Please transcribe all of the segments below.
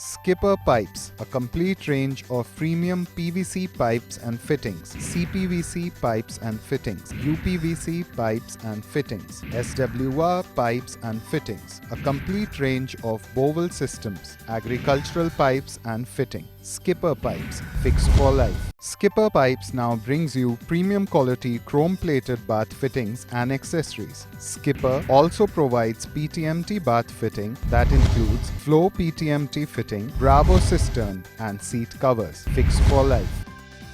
Skipper Pipes, a complete range of premium PVC pipes and fittings, CPVC pipes and fittings, UPVC pipes and fittings, SWR pipes and fittings, a complete range of bowel systems, agricultural pipes and fitting. Skipper Pipes, fixed for life. Skipper Pipes now brings you premium quality chrome-plated bath fittings and accessories. Skipper also provides PTMT bath fitting that includes flow PTMT fitting, Bravo cistern and seat covers. Fixed for life.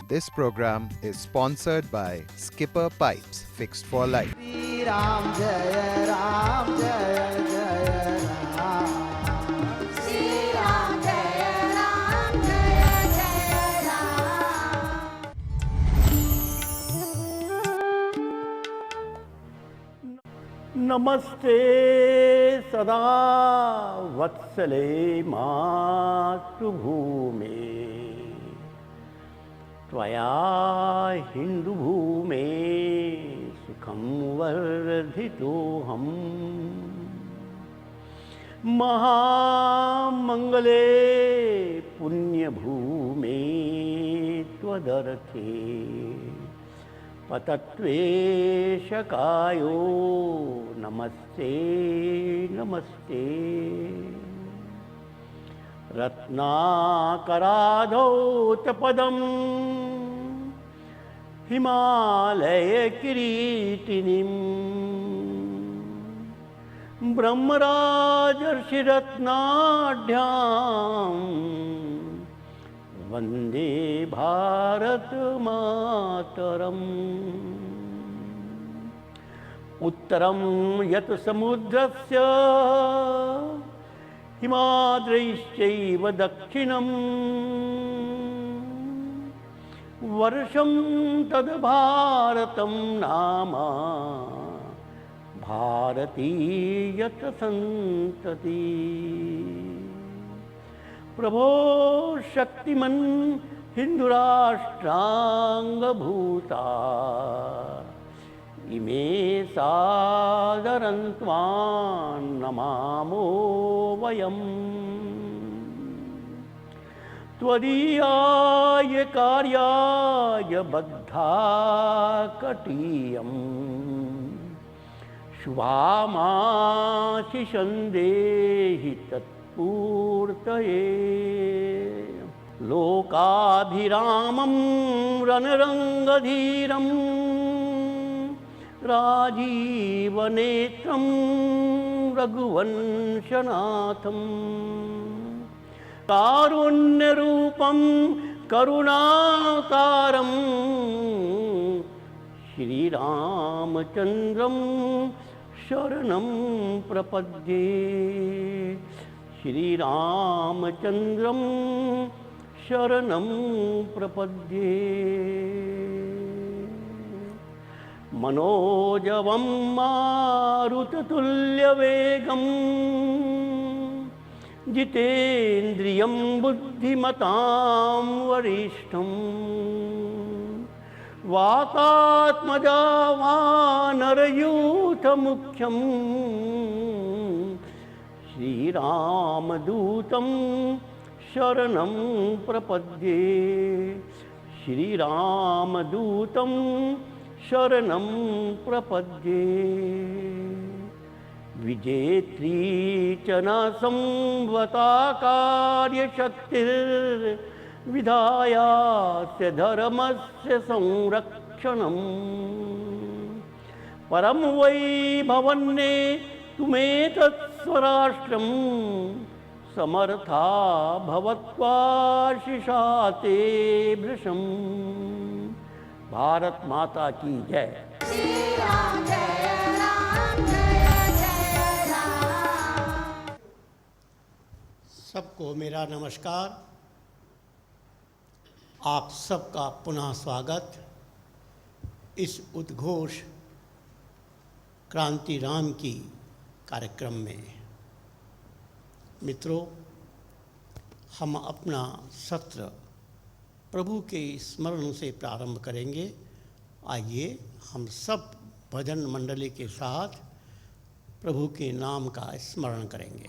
This program is sponsored by Skipper Pipes, fixed for life. Ram Jaya Ram Jaya Jaya Ram. Shri Ram Jaya Ram Jaya Jaya Ram. नमस्ते सदा वत्सले मातृभूमे त्वया हिन्दुभूमे सुखं वर्धितोऽहम् महामङ्गले पुण्यभूमे त्वदर्थे पतत्वेशकायो नमस्ते नमस्ते रत्नाकराधौतपदं हिमालयकिरीटिनीं ब्रह्मराजर्षिरत्नाढ्यां वन्दे भारत मातरम्। उत्तरं यत् समुद्रस्य हिमाद्रैश्चैव दक्षिणं वर्षं तद् भारतं नाम भारतीयत सन्तति। प्रभो शक्तिमन् हिन्दुराष्ट्राङ्गभूता इमे सादरं त्वां नमामो वयम्। त्वदीयाय कार्याय बद्धाकटीयम् शुभामाशिषं देहि तत्पूर्तये। लोकाभिरामं रणरङ्गधीरं राजीवनेत्रं रघुवंशनाथं कारुण्यरूपं करुणाकारं श्रीरामचन्द्रं शरणं प्रपद्ये। श्रीरामचन्द्रं शरणं प्रपद्ये। मनोजवं मारुततुल्यवेगं जितेन्द्रियं बुद्धिमतां वरिष्ठं वातात्मजा वानरयूथमुख्यं श्रीरामदूतं शरणं प्रपद्ये। श्रीरामदूतं शरणं प्रपद्ये। विजेत्री च न संवता कार्यशक्तिर्विधायास्य धर्मस्य संरक्षणं परं वै भवन्ने तुमेतत् स्वराष्ट्रं समर्था भवत्वाशिषा ते भृशम्। भारत माता की जय। Shri Ram Jaya Ram Jaya Jaya Ram. सबको मेरा नमस्कार। आप सबका पुनः स्वागत इस उद्घोष क्रांति राम की कार्यक्रम में। मित्रों, हम अपना सत्र प्रभु के स्मरण से प्रारंभ करेंगे। आइए हम सब भजन मंडली के साथ प्रभु के नाम का स्मरण करेंगे।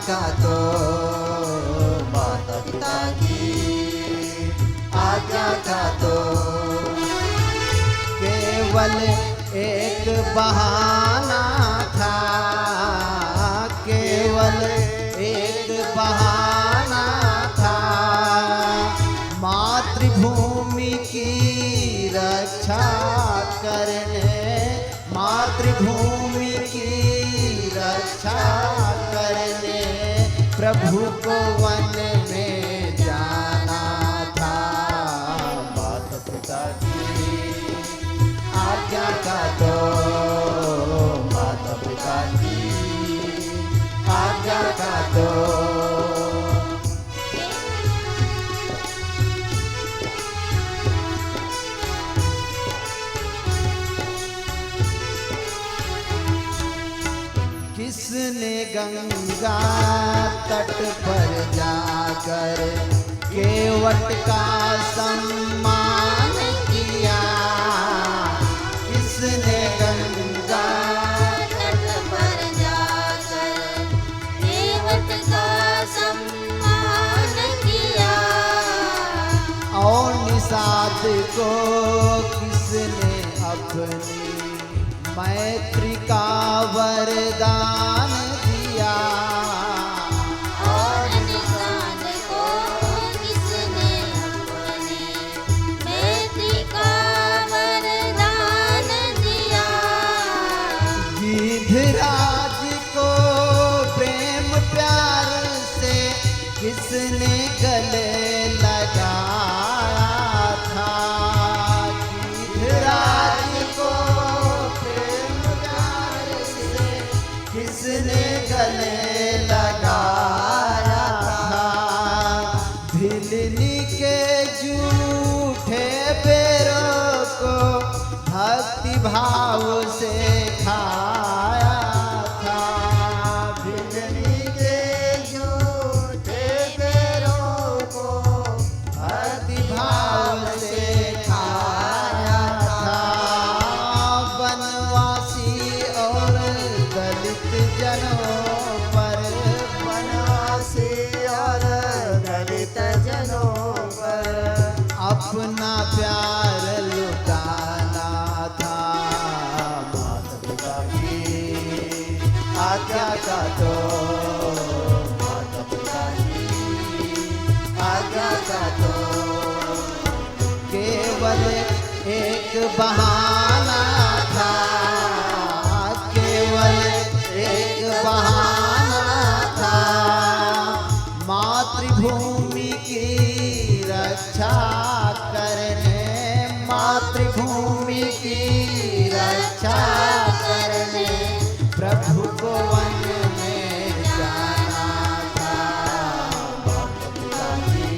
का तो माता पिता की आज्ञा का तो केवल एक बहाना था, केवल एक बहाना था। मातृभूमि की रक्षा करने, मातृभूमि की रक्षा करने प्रभु को वन में जाना था। माता पिता की आज्ञा का तो माता पिता की आज्ञा का तो किसने गंगा तट पर जाकर केवट का सम्मान किया, किसने गंगा तट पर जाकर केवट का सम्मान किया। और निषाद को किसने अपनी मैत्री का वरदान दिया, और निषाद को किसने अपने मैत्री का वरदान दिया। गिद्धराज को प्रेम प्यार से किसने गले लगाया था, गिद्धराज को प्रेम प्यार से किसने गले लगाया था। भिलनी के झूठे बेरों को भक्ति भाव से खाया था, भिलनी के झूठे बेरों को भक्ति भाव से खाया था। वनवासी और दलित जनों पर, वनवासी और दलित जनों पर अपना प्यार लुटाना था। माता पिता की आज्ञा का तो माता पिता की आज्ञा का तो केवल एक बहाना था, केवल एक बहाना था। मातृभूमि की रक्षा करने, मातृभूमि की रक्षा करने प्रभु को वन में जाना था। माता पिता की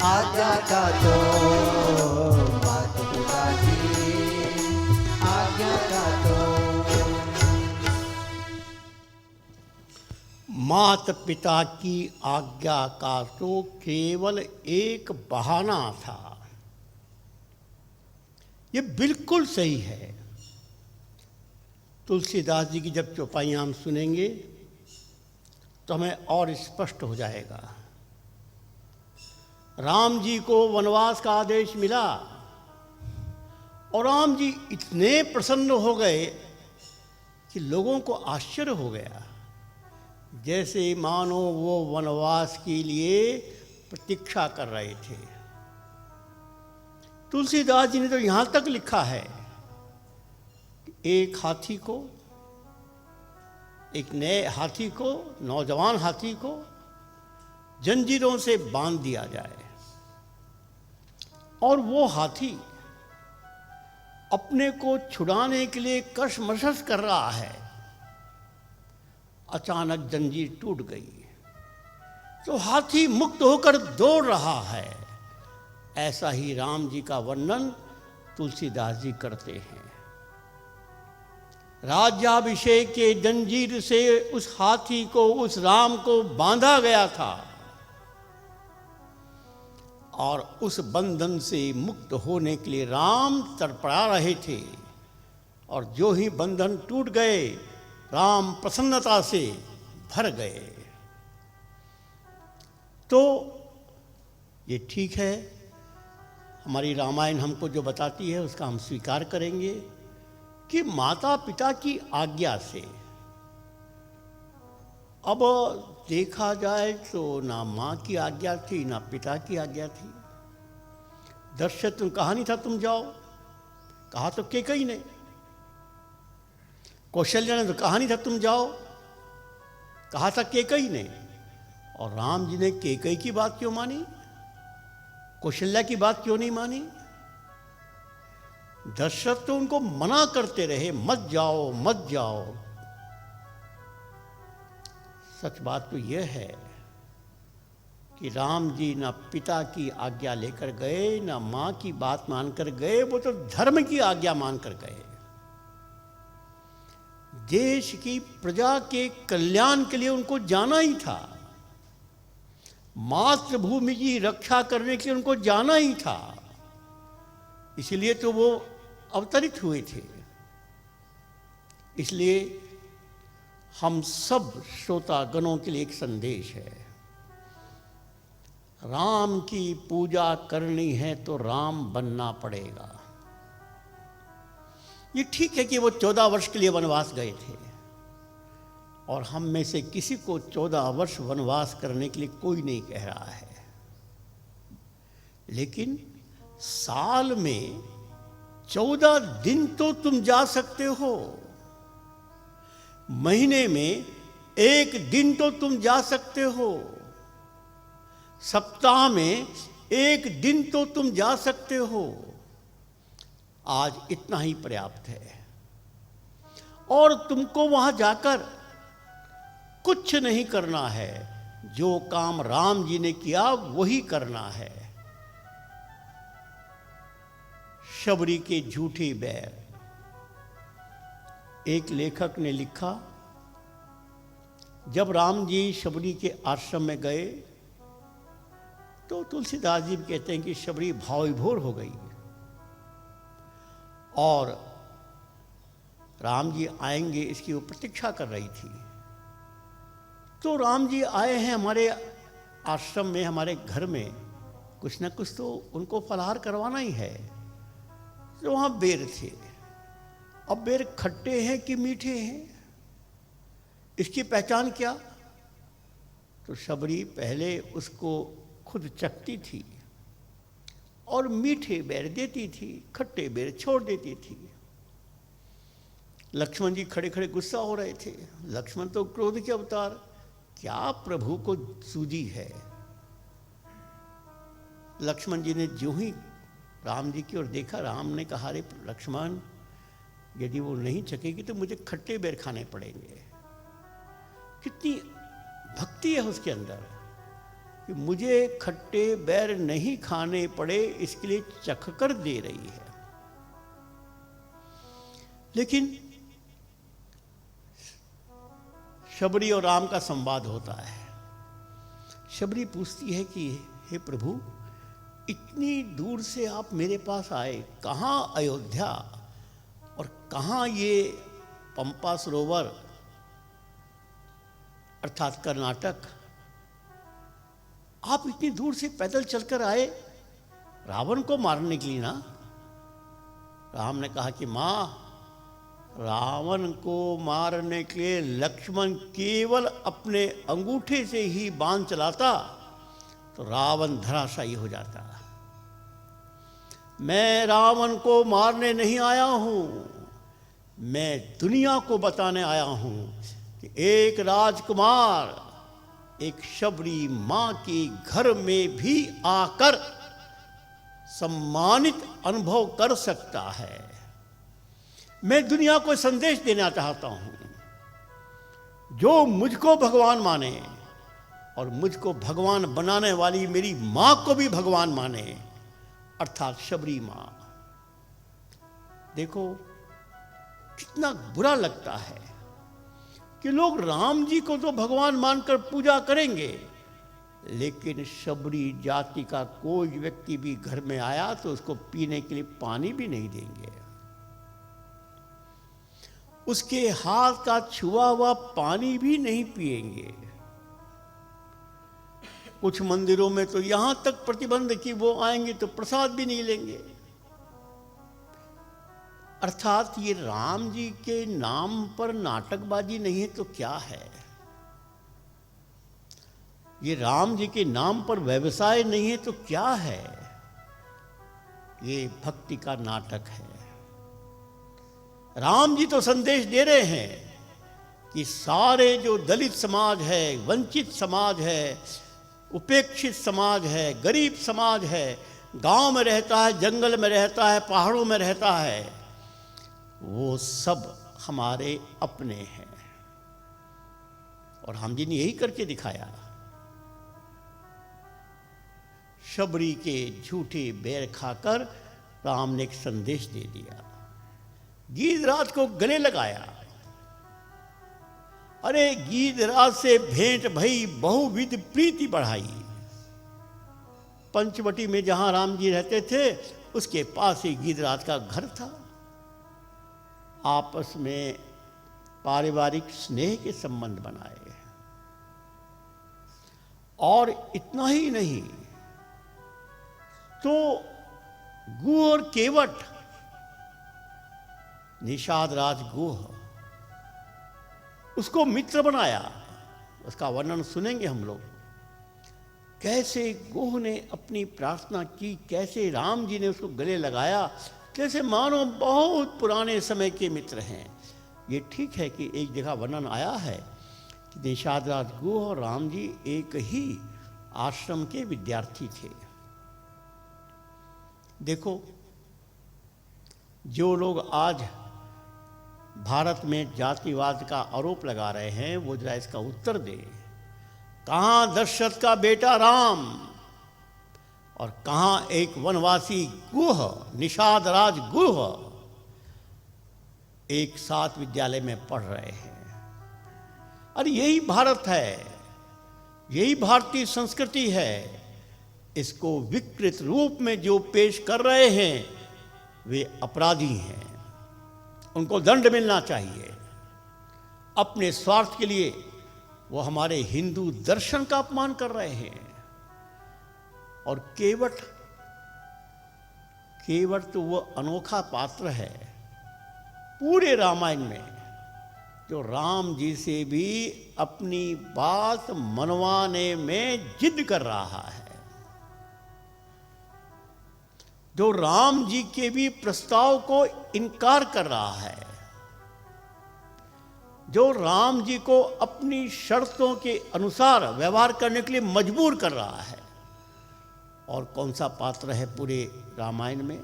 आज्ञा का तो माता पिता की आज्ञा का तो माता पिता की आज्ञा का तो केवल एक बहाना था। ये बिल्कुल सही है। तुलसीदास जी की जब चौपाइयाँ हम सुनेंगे तो हमें और स्पष्ट हो जाएगा। राम जी को वनवास का आदेश मिला और राम जी इतने प्रसन्न हो गए कि लोगों को आश्चर्य हो गया, जैसे मानो वो वनवास के लिए प्रतीक्षा कर रहे थे। तुलसीदास जी ने तो यहाँ तक लिखा है कि एक हाथी को, एक नए हाथी को, नौजवान हाथी को जंजीरों से बांध दिया जाए और वो हाथी अपने को छुड़ाने के लिए कशमकश कर रहा है। अचानक जंजीर टूट गई तो हाथी मुक्त होकर दौड़ रहा है। ऐसा ही राम जी का वर्णन तुलसीदास जी करते हैं। राज्याभिषेक के जंजीर से उस हाथी को, उस राम को बांधा गया था और उस बंधन से मुक्त होने के लिए राम तड़पड़ा रहे थे। और जो ही बंधन टूट गए, राम प्रसन्नता से भर गए। तो ये ठीक है, हमारी रामायण हमको जो बताती है उसका हम स्वीकार करेंगे कि माता पिता की आज्ञा से। अब देखा जाए तो ना माँ की आज्ञा थी ना पिता की आज्ञा थी। दशरथ तुम कहा नहीं था तुम जाओ, कहा तो कैकेयी ने। कौशल्या ने तो कहा नहीं था तुम जाओ, कहा था कैकेयी ने। और राम जी ने कैकेयी की बात क्यों मानी, कौशल्या की बात क्यों नहीं मानी? दशरथ तो उनको मना करते रहे, मत जाओ मत जाओ। सच बात तो यह है कि राम जी ना पिता की आज्ञा लेकर गए ना मां की बात मानकर गए, वो तो धर्म की आज्ञा मानकर गए। देश की प्रजा के कल्याण के लिए उनको जाना ही था, मातृभूमि की रक्षा करने के लिए उनको जाना ही था, इसलिए तो वो अवतरित हुए थे। इसलिए हम सब श्रोतागणों के लिए एक संदेश है, राम की पूजा करनी है तो राम बनना पड़ेगा। ये ठीक है कि वो 14 वर्ष के लिए वनवास गए थे, और हम में से किसी को 14 वर्ष वनवास करने के लिए कोई नहीं कह रहा है, लेकिन साल में 14 दिन तो तुम जा सकते हो, महीने में 1 दिन तो तुम जा सकते हो, सप्ताह में 1 दिन तो तुम जा सकते हो। आज इतना ही पर्याप्त है। और तुमको वहां जाकर कुछ नहीं करना है, जो काम राम जी ने किया वही करना है। शबरी के झूठे बैर। एक लेखक ने लिखा, जब राम जी शबरी के आश्रम में गए तो तुलसीदास जी कहते हैं कि शबरी भाव विभोर हो गई, और राम जी आएंगे इसकी वो प्रतीक्षा कर रही थी। तो राम जी आए हैं हमारे आश्रम में, हमारे घर में, कुछ ना कुछ तो उनको फलाहार करवाना ही है। तो वहाँ बेर थे। अब बेर खट्टे हैं कि मीठे हैं, इसकी पहचान क्या? तो शबरी पहले उसको खुद चखती थी और मीठे बेर देती थी, खट्टे बेर छोड़ देती थी। लक्ष्मण जी खड़े खड़े गुस्सा हो रहे थे। लक्ष्मण तो क्रोध के अवतार, क्या प्रभु को सूझी है। लक्ष्मण जी ने जो ही राम जी की ओर देखा, राम ने कहा, रे लक्ष्मण, यदि वो नहीं चखेगी तो मुझे खट्टे बेर खाने पड़ेंगे। कितनी भक्ति है उसके अंदर कि मुझे खट्टे बेर नहीं खाने पड़े, इसके लिए चख कर दे रही है। लेकिन शबरी और राम का संवाद होता है। शबरी पूछती है कि हे प्रभु, इतनी दूर से आप मेरे पास आए, कहाँ अयोध्या और कहाँ ये पंपा सरोवर अर्थात कर्नाटक, आप इतनी दूर से पैदल चलकर आए रावण को मारने के लिए ना? राम ने कहा कि माँ, रावण को मारने के लिए लक्ष्मण केवल अपने अंगूठे से ही बाण चलाता तो रावण धराशायी हो जाता। मैं रावण को मारने नहीं आया हूं, मैं दुनिया को बताने आया हूं कि एक राजकुमार एक शबरी मां के घर में भी आकर सम्मानित अनुभव कर सकता है। मैं दुनिया को संदेश देना चाहता हूं, जो मुझको भगवान माने और मुझको भगवान बनाने वाली मेरी मां को भी भगवान माने, अर्थात शबरी मां। देखो कितना बुरा लगता है कि लोग राम जी को तो भगवान मानकर पूजा करेंगे, लेकिन शबरी जाति का कोई व्यक्ति भी घर में आया तो उसको पीने के लिए पानी भी नहीं देंगे। उसके हाथ का छुआ हुआ पानी भी नहीं पिएंगे। कुछ मंदिरों में तो यहां तक प्रतिबंध कि वो आएंगे तो प्रसाद भी नहीं लेंगे। अर्थात ये राम जी के नाम पर नाटकबाजी नहीं है तो क्या है? ये राम जी के नाम पर व्यवसाय नहीं है तो क्या है? ये भक्ति का नाटक है। राम जी तो संदेश दे रहे हैं कि सारे जो दलित समाज है, वंचित समाज है, उपेक्षित समाज है, गरीब समाज है, गांव में रहता है, जंगल में रहता है, पहाड़ों में रहता है, वो सब हमारे अपने हैं। और राम जी ने यही करके दिखाया। शबरी के झूठे बैर खाकर राम ने एक संदेश दे दिया। गीधराज को गले लगाया। अरे गीधराज से भेंट भई बहुविध प्रीति बढ़ाई। पंचवटी में जहां राम जी रहते थे उसके पास ही गीधराज का घर था। आपस में पारिवारिक स्नेह के संबंध बनाए। और इतना ही नहीं तो गुह और केवट, निषाद राज गुह, उसको मित्र बनाया। उसका वर्णन सुनेंगे हम लोग। कैसे गुह ने अपनी प्रार्थना की, कैसे राम जी ने उसको गले लगाया, कैसे मानो बहुत पुराने समय के मित्र हैं। ये ठीक है कि एक जगह वर्णन आया है कि निषाद राज गुह और राम जी एक ही आश्रम के विद्यार्थी थे। देखो, जो लोग आज भारत में जातिवाद का आरोप लगा रहे हैं वो जरा इसका उत्तर दे। कहाँ दशरथ का बेटा राम और कहाँ एक वनवासी गुह, निषाद राज गुह एक साथ विद्यालय में पढ़ रहे हैं? अरे यही भारत है, यही भारतीय संस्कृति है। इसको विकृत रूप में जो पेश कर रहे हैं वे अपराधी हैं, उनको दंड मिलना चाहिए। अपने स्वार्थ के लिए वो हमारे हिंदू दर्शन का अपमान कर रहे हैं। और केवट तो वो अनोखा पात्र है पूरे रामायण में जो राम जी से भी अपनी बात मनवाने में जिद कर रहा है, जो राम जी के भी प्रस्ताव को इनकार कर रहा है, जो राम जी को अपनी शर्तों के अनुसार व्यवहार करने के लिए मजबूर कर रहा है। और कौन सा पात्र है पूरे रामायण में?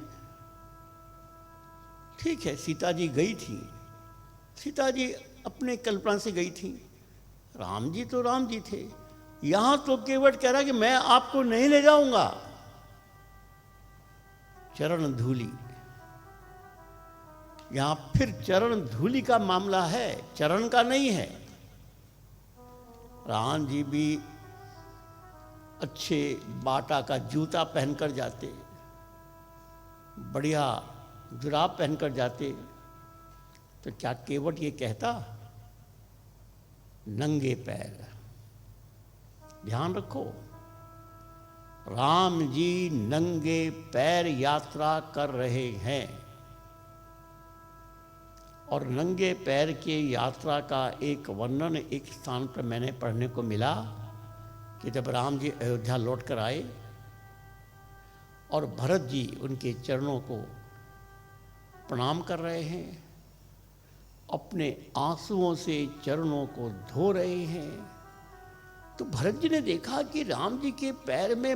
ठीक है, सीता जी गई थी, सीता जी अपने कल्पना से गई थी। राम जी तो राम जी थे। यहां तो केवट कह रहा कि मैं आपको नहीं ले जाऊंगा। चरण धूलि, यहां फिर चरण धूलि का मामला है, चरण का नहीं है। राम जी भी अच्छे बाटा का जूता पहनकर जाते, बढ़िया जुराब पहनकर जाते, तो क्या केवट ये कहता नंगे पैर? ध्यान रखो, राम जी नंगे पैर यात्रा कर रहे हैं। और नंगे पैर के यात्रा का एक वर्णन एक स्थान पर मैंने पढ़ने को मिला कि जब राम जी अयोध्या लौट कर आए और भरत जी उनके चरणों को प्रणाम कर रहे हैं, अपने आंसुओं से चरणों को धो रहे हैं, तो भरत जी ने देखा कि राम जी के पैर में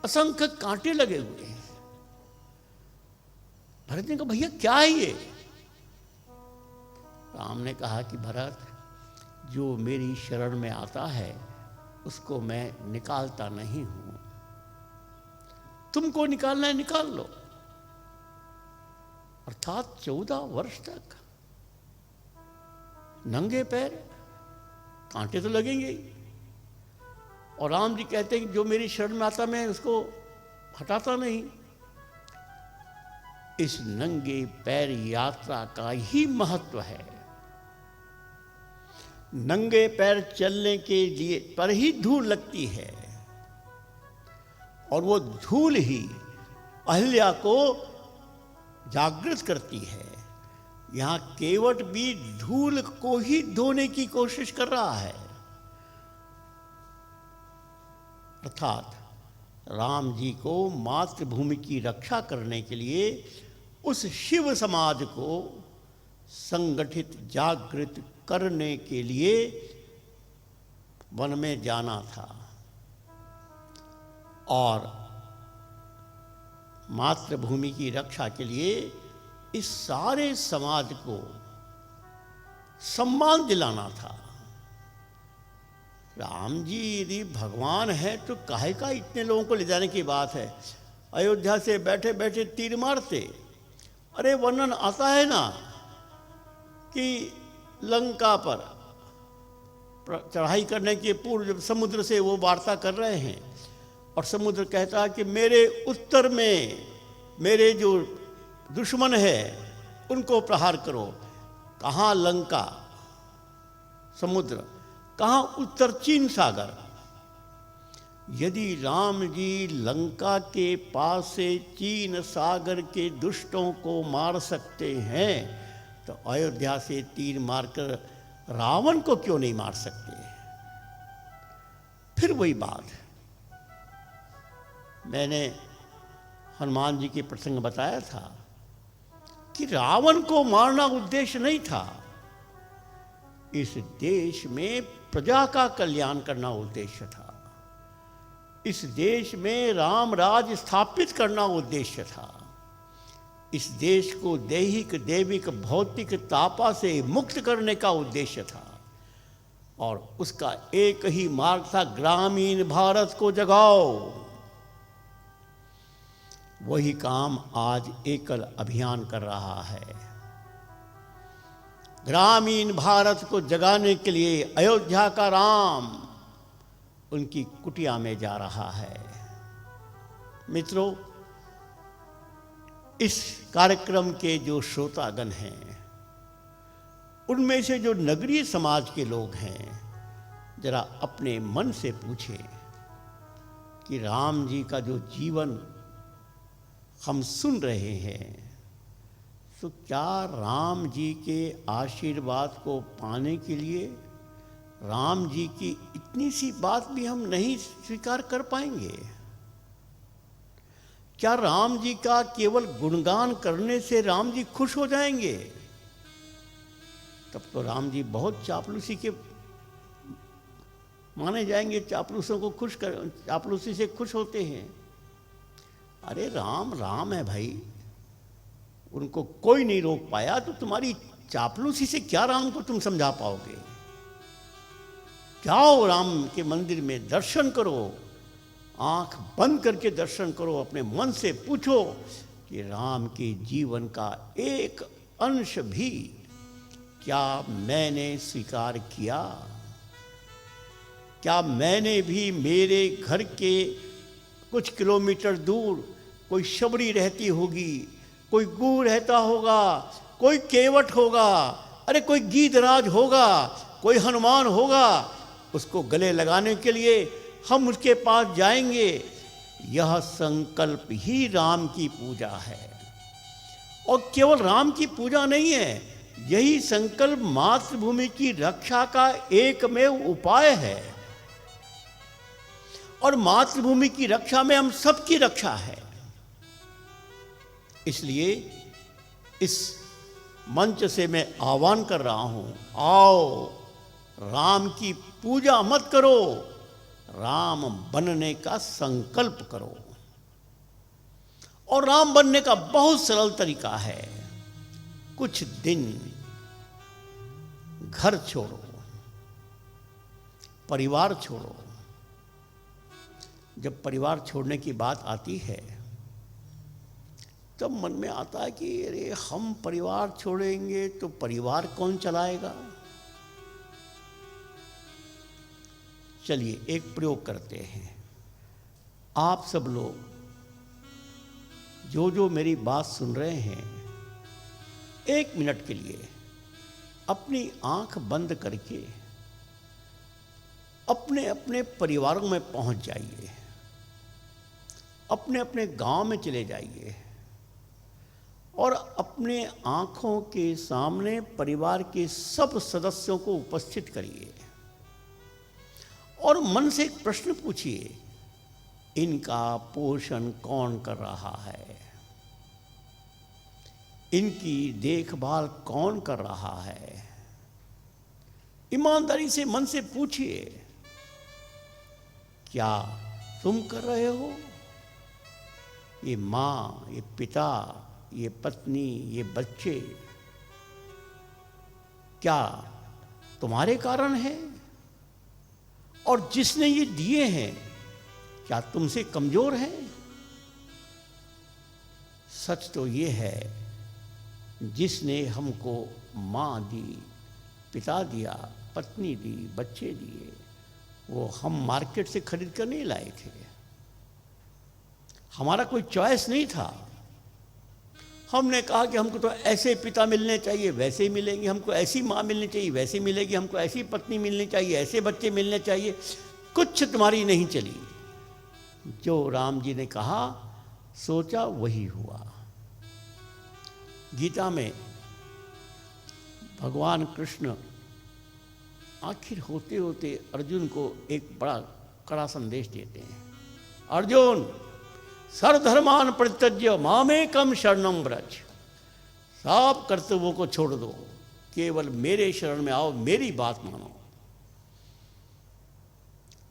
असंख्य कांटे लगे हुए हैं। भरत जी ने कहा, भैया क्या है ये? राम ने कहा कि भरत, जो मेरी शरण में आता है उसको मैं निकालता नहीं हूं। तुमको निकालना है निकाल लो। अर्थात 14 वर्ष तक नंगे पैर, कांटे तो लगेंगे ही। और राम जी कहते हैं कि जो मेरी शरण में आता मैं उसको हटाता नहीं। इस नंगे पैर यात्रा का ही महत्व है। नंगे पैर चलने के लिए पर ही धूल लगती है, और वो धूल ही अहिल्या को जागृत करती है। यहां केवट भी धूल को ही धोने की कोशिश कर रहा है। अर्थात राम जी को मातृभूमि की रक्षा करने के लिए उस शिव समाज को संगठित जागृत करने के लिए वन में जाना था, और मातृभूमि की रक्षा के लिए इस सारे समाज को सम्मान दिलाना था। राम जी यदि भगवान है तो काहे का इतने लोगों को ले जाने की बात है? अयोध्या से बैठे बैठे तीर मारते। अरे वर्णन आता है ना कि लंका पर चढ़ाई करने के पूर्व जब समुद्र से वो वार्ता कर रहे हैं, और समुद्र कहता है कि मेरे उत्तर में मेरे जो दुश्मन है उनको प्रहार करो। कहाँ लंका समुद्र, कहाँ उत्तर चीन सागर। यदि राम जी लंका के पास से चीन सागर के दुष्टों को मार सकते हैं तो अयोध्या से तीर मारकर रावण को क्यों नहीं मार सकते? फिर वही बात, मैंने हनुमान जी के प्रसंग बताया था कि रावण को मारना उद्देश्य नहीं था, इस देश में प्रजा का कल्याण करना उद्देश्य था। इस देश में राम राज स्थापित करना उद्देश्य था। इस देश को दैहिक दैविक भौतिक तापा से मुक्त करने का उद्देश्य था, और उसका एक ही मार्ग था, ग्रामीण भारत को जगाओ। वही काम आज एकल अभियान कर रहा है। ग्रामीण भारत को जगाने के लिए अयोध्या का राम उनकी कुटिया में जा रहा है। मित्रों, इस कार्यक्रम के जो श्रोतागण हैं, उनमें से जो नगरीय समाज के लोग हैं, जरा अपने मन से पूछें कि राम जी का जो जीवन हम सुन रहे हैं, तो क्या राम जी के आशीर्वाद को पाने के लिए राम जी की इतनी सी बात भी हम नहीं स्वीकार कर पाएंगे? क्या राम जी का केवल गुणगान करने से राम जी खुश हो जाएंगे? तब तो राम जी बहुत चापलूसी के माने जाएंगे। चापलूसों को खुश कर, चापलूसी से खुश होते हैं। अरे राम राम है भाई, उनको कोई नहीं रोक पाया, तो तुम्हारी चापलूसी से क्या राम को तुम समझा पाओगे? जाओ राम के मंदिर में दर्शन करो, आंख बंद करके दर्शन करो, अपने मन से पूछो कि राम के जीवन का एक अंश भी क्या मैंने स्वीकार किया? क्या मैंने भी मेरे घर के कुछ किलोमीटर दूर कोई शबरी रहती होगी, कोई गू रहता होगा, कोई केवट होगा, अरे कोई गीधराज होगा, कोई हनुमान होगा, उसको गले लगाने के लिए हम उसके पास जाएंगे। यह संकल्प ही राम की पूजा है। और केवल राम की पूजा नहीं है, यही संकल्प मातृभूमि की रक्षा का एकमेव उपाय है। और मातृभूमि की रक्षा में हम सबकी रक्षा है। इसलिए इस मंच से मैं आह्वान कर रहा हूं, आओ राम की पूजा मत करो, राम बनने का संकल्प करो। और राम बनने का बहुत सरल तरीका है। कुछ दिन घर छोड़ो, परिवार छोड़ो। जब परिवार छोड़ने की बात आती है तब मन में आता है कि अरे हम परिवार छोड़ेंगे तो परिवार कौन चलाएगा? चलिए एक प्रयोग करते हैं। आप सब लोग जो जो मेरी बात सुन रहे हैं, 1 मिनट के लिए अपनी आंख बंद करके अपने अपने परिवारों में पहुंच जाइए, अपने अपने गांव में चले जाइए और अपने आंखों के सामने परिवार के सब सदस्यों को उपस्थित करिए और मन से एक प्रश्न पूछिए, इनका पोषण कौन कर रहा है, इनकी देखभाल कौन कर रहा है। ईमानदारी से मन से पूछिए, क्या तुम कर रहे हो? ये माँ, ये पिता, ये पत्नी, ये बच्चे क्या तुम्हारे कारण है? और जिसने ये दिए हैं क्या तुमसे कमजोर है? सच तो ये है, जिसने हमको माँ दी, पिता दिया, पत्नी दी, बच्चे दिए, वो हम मार्केट से खरीद कर नहीं लाए थे। हमारा कोई चॉइस नहीं था। हमने कहा कि हमको तो ऐसे पिता मिलने चाहिए, वैसे ही मिलेंगे, हमको ऐसी माँ मिलनी चाहिए, वैसे मिलेगी, हमको ऐसी पत्नी मिलनी चाहिए, ऐसे बच्चे मिलने चाहिए। कुछ तुम्हारी नहीं चली। जो राम जी ने कहा, सोचा, वही हुआ। गीता में भगवान कृष्ण आखिर होते होते अर्जुन को एक बड़ा कड़ा संदेश देते हैं। अर्जुन, सर्वधर्मान परित्यज्य मामेकम शरणम व्रज। सब कर्तव्यों को छोड़ दो, केवल मेरे शरण में आओ, मेरी बात मानो।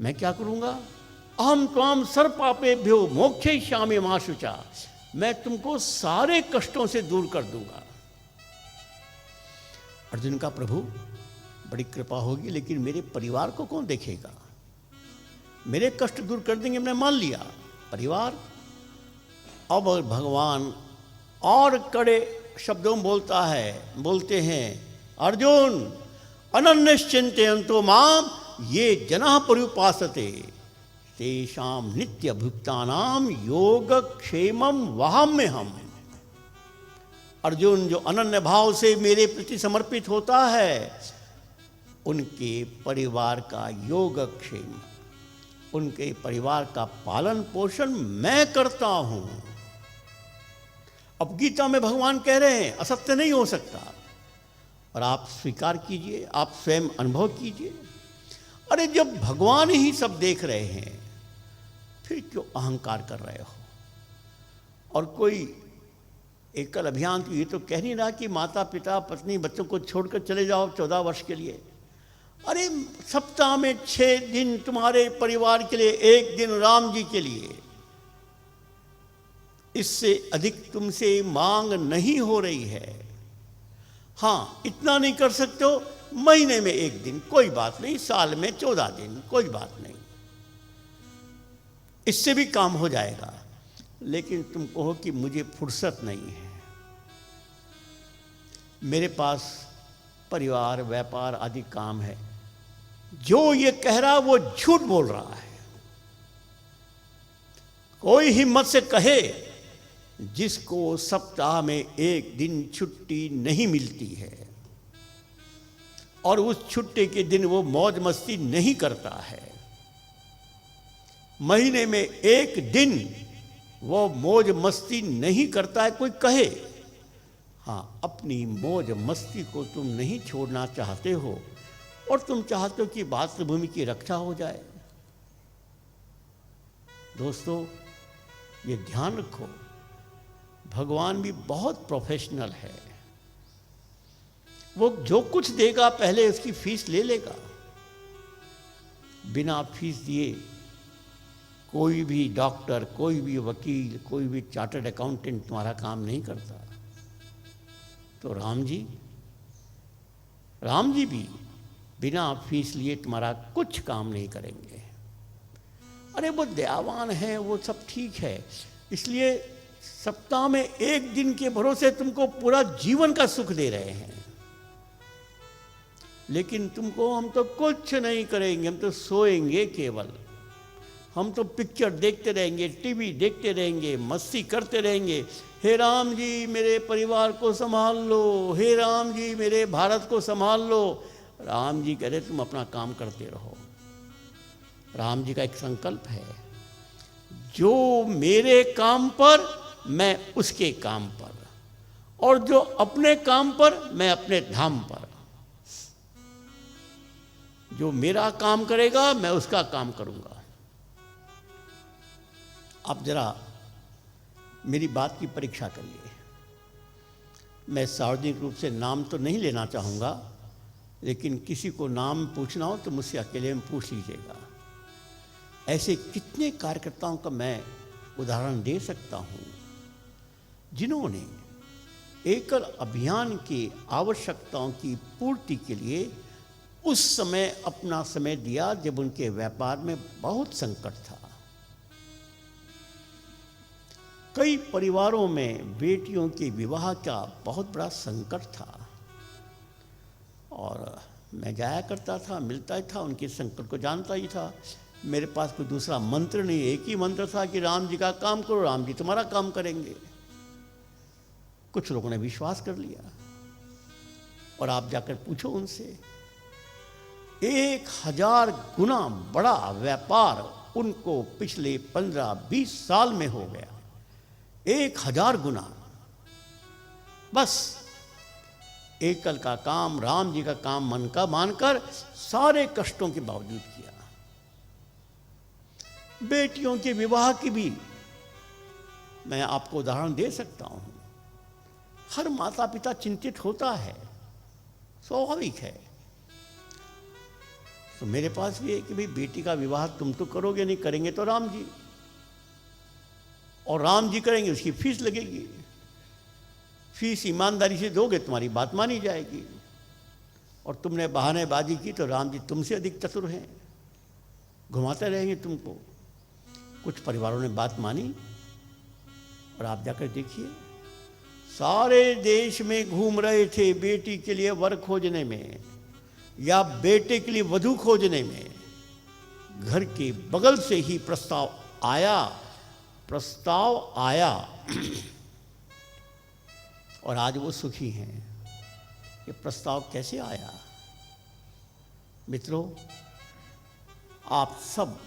मैं क्या करूंगा? अहम त्वाम सर्वपापेभ्यो मोक्षयिष्यामि मा शुचा। मैं तुमको सारे कष्टों से दूर कर दूंगा। अर्जुन का, प्रभु बड़ी कृपा होगी, लेकिन मेरे परिवार को कौन देखेगा? मेरे कष्ट दूर कर देंगे, मैंने मान लिया, परिवार। अब भगवान और कड़े शब्दों में बोलते हैं, अर्जुन अनन्यश्चिन्तयन्तो माम ये जनाः पर्युपासते तेषां नित्यभुक्तानां योगक्षेमं वहाम्यहम्। अर्जुन, जो अनन्य भाव से मेरे प्रति समर्पित होता है, उनके परिवार का योगक्षेम, उनके परिवार का पालन पोषण मैं करता हूं। अब गीता में भगवान कह रहे हैं, असत्य नहीं हो सकता, और आप स्वीकार कीजिए, आप स्वयं अनुभव कीजिए। अरे जब भगवान ही सब देख रहे हैं, फिर क्यों अहंकार कर रहे हो? और कोई एकल अभियान तो ये तो कह नहीं रहा कि माता पिता पत्नी बच्चों को छोड़कर चले जाओ 14 वर्ष के लिए। अरे सप्ताह में 6 दिन तुम्हारे परिवार के लिए, 1 दिन राम जी के लिए। इससे अधिक तुमसे मांग नहीं हो रही है। हाँ, इतना नहीं कर सकते हो, महीने में 1 दिन कोई बात नहीं, साल में 14 दिन कोई बात नहीं, इससे भी काम हो जाएगा। लेकिन तुम कहो कि मुझे फुर्सत नहीं है, मेरे पास परिवार, व्यापार आदि काम है। जो ये कह रहा वो झूठ बोल रहा है। कोई हिम्मत से कहे जिसको सप्ताह में 1 दिन छुट्टी नहीं मिलती है और उस छुट्टी के दिन वो मौज मस्ती नहीं करता है, महीने में 1 दिन वो मौज मस्ती नहीं करता है, कोई कहे। हाँ, अपनी मौज मस्ती को तुम नहीं छोड़ना चाहते हो और तुम चाहते हो कि मातृभूमि की रक्षा हो जाए। दोस्तों, ये ध्यान रखो, भगवान भी बहुत प्रोफेशनल है। वो जो कुछ देगा पहले उसकी फीस ले लेगा। बिना फीस दिए कोई भी डॉक्टर, कोई भी वकील, कोई भी चार्टर्ड अकाउंटेंट तुम्हारा काम नहीं करता। तो राम जी भी बिना फीस लिए तुम्हारा कुछ काम नहीं करेंगे। अरे वो दयावान है, वो सब ठीक है, इसलिए सप्ताह में 1 दिन के भरोसे तुमको पूरा जीवन का सुख दे रहे हैं। लेकिन तुमको, हम तो कुछ नहीं करेंगे, हम तो सोएंगे केवल, हम तो पिक्चर देखते रहेंगे, टीवी देखते रहेंगे, मस्ती करते रहेंगे। हे राम जी मेरे परिवार को संभाल लो, हे राम जी मेरे भारत को संभाल लो। राम जी कह रहे तुम अपना काम करते रहो। राम जी का एक संकल्प है, जो मेरे काम पर मैं उसके काम पर, और जो अपने काम पर मैं अपने धाम पर। जो मेरा काम करेगा मैं उसका काम करूंगा। आप जरा मेरी बात की परीक्षा करिए। मैं सार्वजनिक रूप से नाम तो नहीं लेना चाहूँगा, लेकिन किसी को नाम पूछना हो तो मुझसे अकेले में पूछ लीजिएगा। ऐसे कितने कार्यकर्ताओं का मैं उदाहरण दे सकता हूँ जिन्होंने एकल अभियान की आवश्यकताओं की पूर्ति के लिए उस समय अपना समय दिया जब उनके व्यापार में बहुत संकट था। कई परिवारों में बेटियों के विवाह का बहुत बड़ा संकट था, और मैं जाया करता था, मिलता ही था, उनके संकट को जानता ही था। मेरे पास कोई दूसरा मंत्र नहीं, एक ही मंत्र था कि राम जी का काम करो, राम जी तुम्हारा काम करेंगे। कुछ लोगों ने विश्वास कर लिया, और आप जाकर पूछो उनसे, 1000 गुना बड़ा व्यापार उनको पिछले 15-20 साल में हो गया। 1000 गुना। बस एकल का काम, राम जी का काम मन का मानकर सारे कष्टों के बावजूद किया। बेटियों के विवाह की भी मैं आपको उदाहरण दे सकता हूं। हर माता पिता चिंतित होता है, स्वाभाविक है। तो मेरे पास भी है कि भाई बेटी का विवाह तुम तो करोगे, नहीं करेंगे तो राम जी, और राम जी करेंगे उसकी फीस लगेगी, फीस ईमानदारी से दोगे तुम्हारी बात मानी जाएगी, और तुमने बहानेबाजी की तो राम जी तुमसे अधिक चतुर हैं, घुमाते रहेंगे तुमको। कुछ परिवारों ने बात मानी, और आप जाकर देखिए, सारे देश में घूम रहे थे बेटी के लिए वर खोजने में या बेटे के लिए वधू खोजने में। घर के बगल से ही प्रस्ताव आया और आज वो सुखी हैं। ये प्रस्ताव कैसे आया? मित्रों, आप सब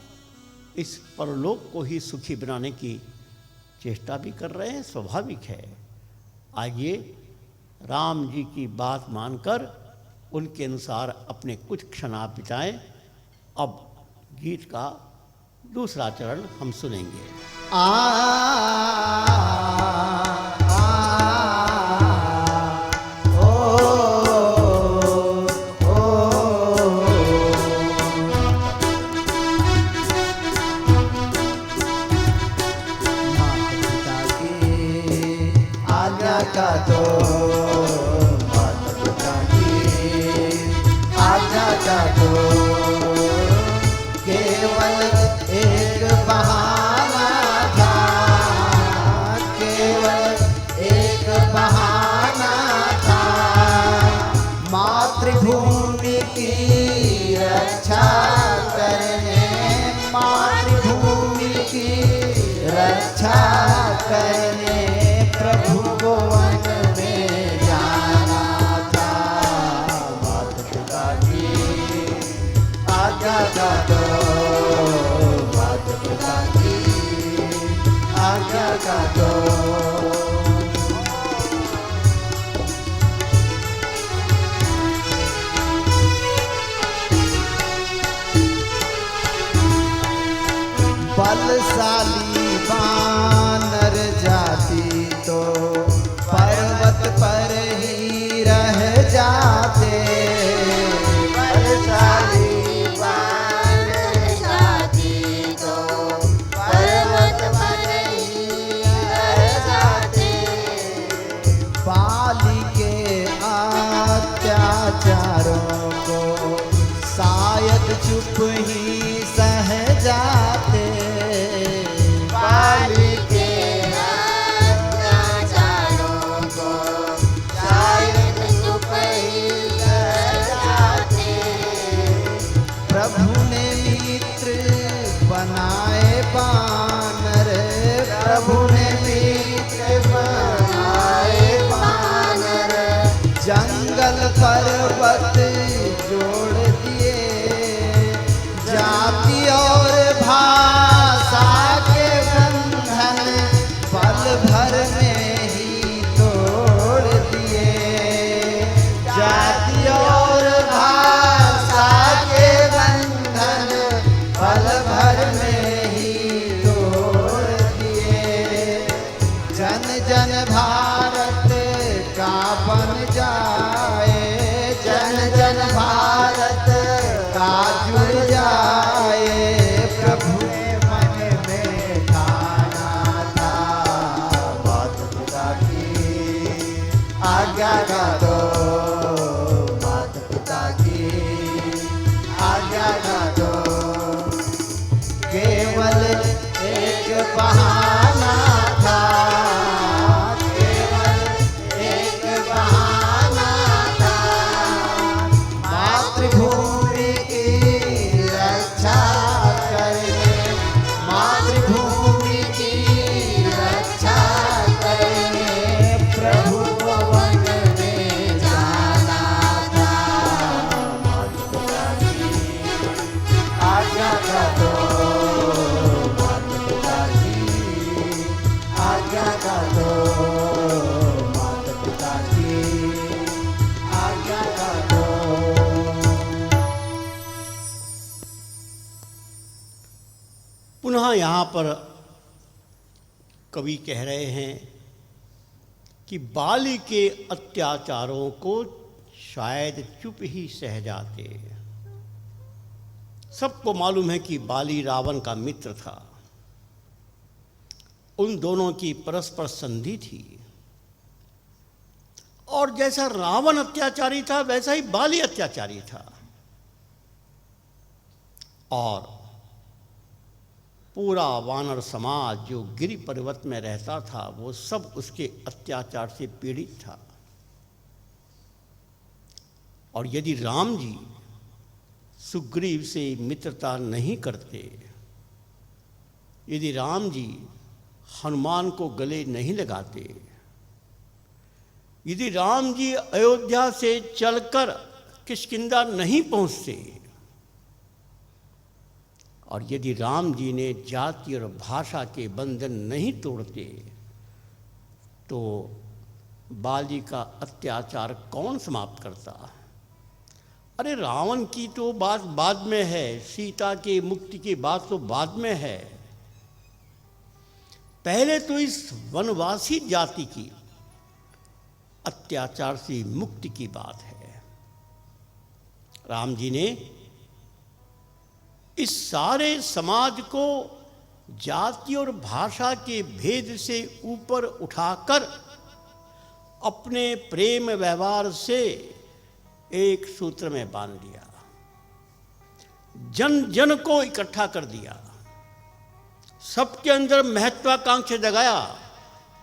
इस परलोक को ही सुखी बनाने की चेष्टा भी कर रहे हैं, स्वाभाविक है। आइए राम जी की बात मानकर उनके अनुसार अपने कुछ क्षण आप बिताएं। अब गीत का दूसरा चरण हम सुनेंगे। बलशाली वानर जाति तो पर्वत पर ही रह जाते। बलशाली वानर जाति तो पर्वत पर ही रह जाते। बाली के अत्याचारों को शायद चुप ही सह जाते। बाली के अत्याचारों को शायद चुप ही सह जाते। प्रभु ने मित्र बनाए बानर, प्रभु ने मित्र बनाए बानर। जंगल पर्वत जोड़ दिए, साथ जुड़ जाए। प्रभु ने मन में ठाना था, माता पिता की आज्ञा का दो, माता पिता की आज्ञा का दो। केवल एक बहाना था, केवल एक बहाना था, मातृभूमि की रक्षा करने, मातृभूमि की रक्षा करने प्रभु को वन में जाना था। माता पिता की आज्ञा का दो, माता पिता की आज्ञा का दो, माता पिता की आज्ञा का दो। पुनः यहाँ पर कवि कह रहे हैं कि बाली के अत्याचारों को शायद चुप ही सह जाते। सबको मालूम है कि बाली रावण का मित्र था, उन दोनों की परस्पर संधि थी, और जैसा रावण अत्याचारी था वैसा ही बाली अत्याचारी था, और पूरा वानर समाज जो गिरि पर्वत में रहता था वो सब उसके अत्याचार से पीड़ित था। और यदि राम जी सुग्रीव से मित्रता नहीं करते, यदि राम जी हनुमान को गले नहीं लगाते, यदि राम जी अयोध्या से चलकर किष्किंधा नहीं पहुंचते, और यदि राम जी ने जाति और भाषा के बंधन नहीं तोड़ते, तो बाली का अत्याचार कौन समाप्त करता? अरे रावण की तो बात बाद में है, सीता के मुक्ति की बात तो बाद में है, पहले तो इस वनवासी जाति की अत्याचार से मुक्ति की बात है। राम जी ने इस सारे समाज को जाति और भाषा के भेद से ऊपर उठाकर अपने प्रेम व्यवहार से एक सूत्र में बांध दिया, जन जन को इकट्ठा कर दिया, सबके अंदर महत्वाकांक्षा जगाया,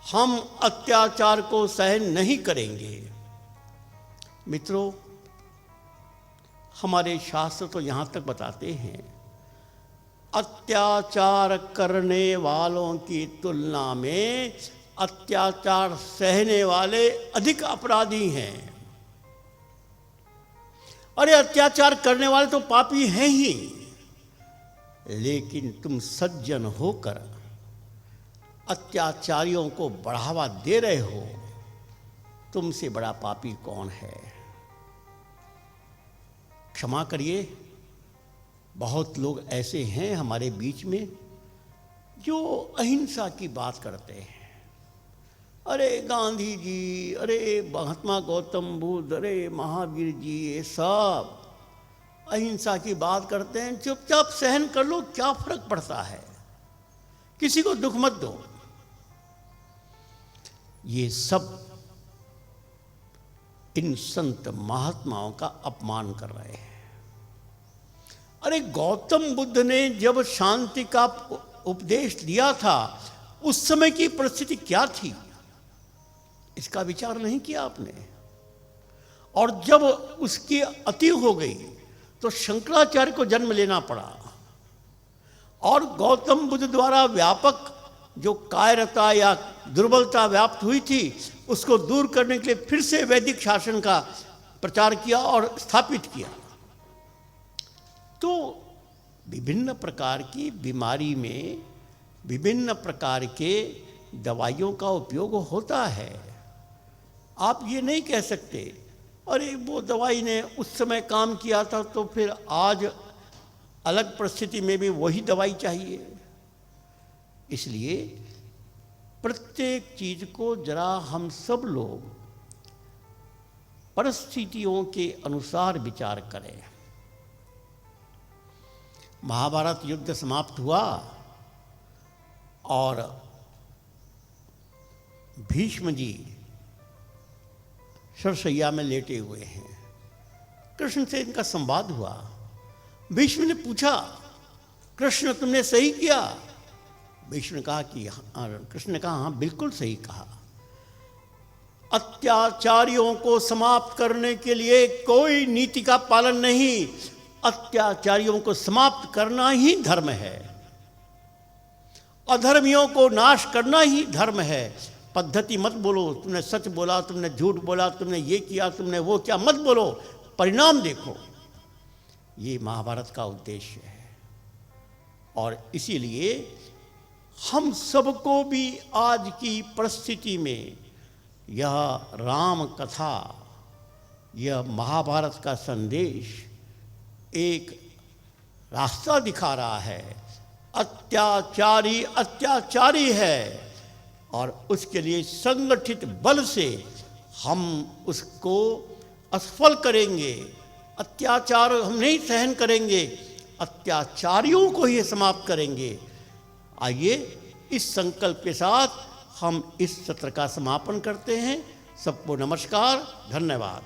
हम अत्याचार को सहन नहीं करेंगे। मित्रों, हमारे शास्त्र तो यहां तक बताते हैं, अत्याचार करने वालों की तुलना में अत्याचार सहने वाले अधिक अपराधी हैं। अरे अत्याचार करने वाले तो पापी हैं ही, लेकिन तुम सज्जन होकर अत्याचारियों को बढ़ावा दे रहे हो, तुमसे बड़ा पापी कौन है? क्षमा करिए, बहुत लोग ऐसे हैं हमारे बीच में जो अहिंसा की बात करते हैं। अरे गांधी जी, अरे महात्मा गौतम बुद्ध, अरे महावीर जी, ये सब अहिंसा की बात करते हैं। चुपचाप सहन कर लो, क्या फर्क पड़ता है, किसी को दुख मत दो। ये सब इन संत महात्माओं का अपमान कर रहे हैं। अरे गौतम बुद्ध ने जब शांति का उपदेश दिया था, उस समय की परिस्थिति क्या थी, इसका विचार नहीं किया आपने। और जब उसकी अति हो गई तो शंकराचार्य को जन्म लेना पड़ा, और गौतम बुद्ध द्वारा व्यापक जो कायरता या दुर्बलता व्याप्त हुई थी, उसको दूर करने के लिए फिर से वैदिक शासन का प्रचार किया और स्थापित किया। तो विभिन्न प्रकार की बीमारी में विभिन्न प्रकार के दवाइयों का उपयोग होता है। आप ये नहीं कह सकते अरे वो दवाई ने उस समय काम किया था तो फिर आज अलग परिस्थिति में भी वही दवाई चाहिए। इसलिए प्रत्येक चीज को जरा हम सब लोग परिस्थितियों के अनुसार विचार करें। महाभारत युद्ध समाप्त हुआ और भीष्म जी सरसैया में लेटे हुए हैं। कृष्ण से इनका संवाद हुआ। भीष्म ने पूछा, कृष्ण तुमने सही किया? भीष्म ने कहा कि कृष्ण ने कहा हाँ बिल्कुल सही कहा। अत्याचारियों को समाप्त करने के लिए कोई नीति का पालन नहीं, अत्याचारियों को समाप्त करना ही धर्म है, अधर्मियों को नाश करना ही धर्म है। पद्धति मत बोलो, तुमने सच बोला, तुमने झूठ बोला, तुमने ये किया, तुमने वो किया, मत बोलो, परिणाम देखो। ये महाभारत का उद्देश्य है। और इसीलिए हम सबको भी आज की परिस्थिति में यह राम कथा, यह महाभारत का संदेश एक रास्ता दिखा रहा है। अत्याचारी अत्याचारी है और उसके लिए संगठित बल से हम उसको असफल करेंगे। अत्याचार हम नहीं सहन करेंगे, अत्याचारियों को ही समाप्त करेंगे। आइए इस संकल्प के साथ हम इस सत्र का समापन करते हैं। सबको नमस्कार, धन्यवाद।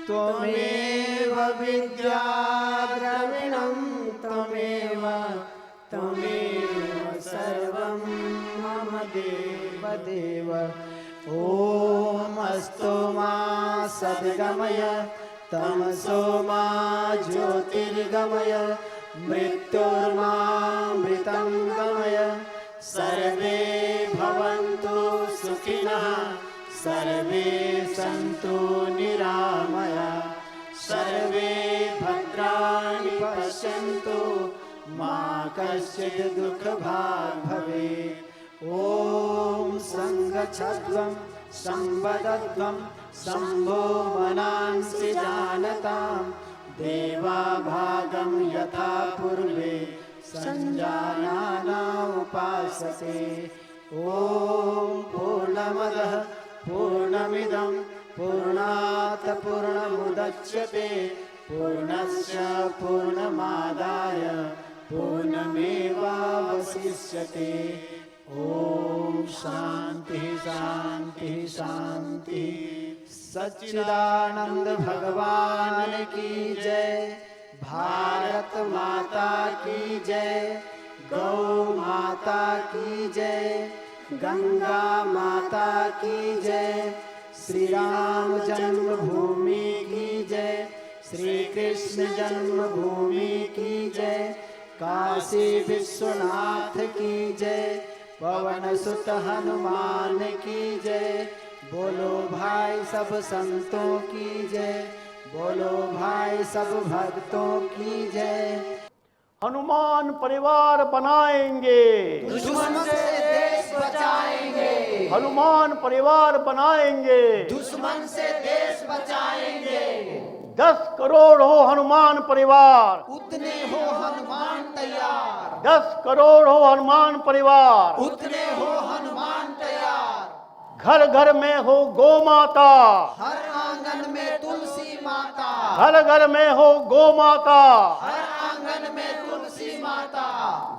त्वमेव विद्या द्रविणं त्वमेव त्वमेव सर्वं मम देवदेव। ॐ अस्तु मा सद्गमय तमसो मा ज्योतिर्गमय मृत्युर्मामृतं गमय। सर्वे भवन्तु सुखिनः सर्वे सन्तु निरामया सर्वे भद्राणि पश्यन्तु मा कश्चित् दुःखभाग् भवेत्। ॐ सङ्गच्छध्वं संवदध्वं शम्भो मनांसि जानतां देवाभागं यथा पूर्वे सञ्जानाना उपासते। ॐ पूर्णमदः पूर्णमिदं पूर्णात् पूर्णमुदच्यते पूर्णस्य पूर्णमादाय पूर्णमेवावशिष्यते। ॐ शान्तिः शान्तिः शान्तिः। सच्चिदानंद भगवान की जय। भारत माता की जय। गौ माता की जय। गंगा माता की जय। श्री राम जन्मभूमि की जय। श्री कृष्ण जन्मभूमि की जय। काशी विश्वनाथ की जय। पवन सुत हनुमान की जय। बोलो भाई सब संतों की जय। बोलो भाई सब भक्तों की जय। हनुमान परिवार बनाएंगे, दुश्मन से देश बचाएंगे, हनुमान परिवार बनाएंगे। दुश्मन से देश बचाएंगे। 10 करोड़ हो हनुमान परिवार, उतने हो हनुमान तैयार, 10 करोड़ हो हनुमान परिवार। उतने हो हनुमान तैयार। घर घर में हो गो माता, हर आंगन में तुलसी माता, घर घर में हो गो माता। हर आंगन में तुलसी माता।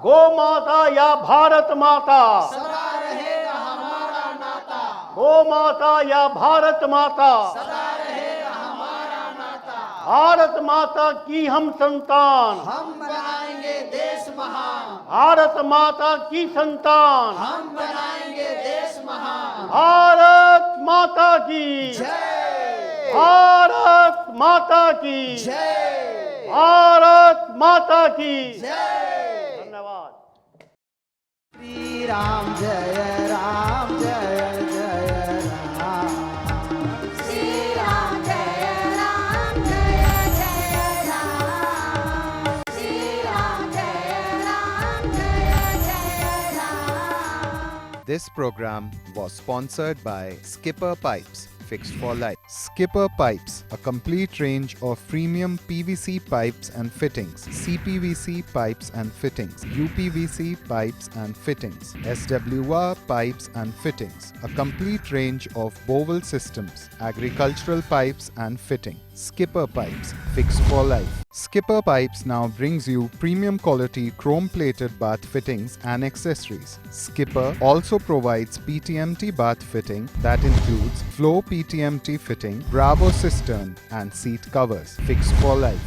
गो माता या भारत माता, सदा रहेगा हमारा नाता, गो माता या भारत माता। सदा रहेगा हमारा नाता। भारत माता की हम संतान, हम बनाएंगे देश महान, भारत माता की संतान। हम बनाएंगे देश महान। भारत माता की, जय, भारत माता की, जय, भारत माता की। जय। धन्यवाद। श्री राम जय राम जय जय राम। श्री राम जय राम जय जय राम। श्री राम जय राम जय जय Ram. This program was sponsored by Skipper Pipes, fixed for life. Skipper Pipes, a complete range of premium PVC pipes and fittings, CPVC pipes and fittings, UPVC pipes and fittings, SWR pipes and fittings, a complete range of bowel systems, agricultural pipes and fitting. Skipper Pipes, fixed for life. Skipper Pipes now brings you premium quality chrome plated bath fittings and accessories. Skipper also provides PTMT bath fitting that includes flow PTMT fitting, Bravo cistern and seat covers. Fixed for life.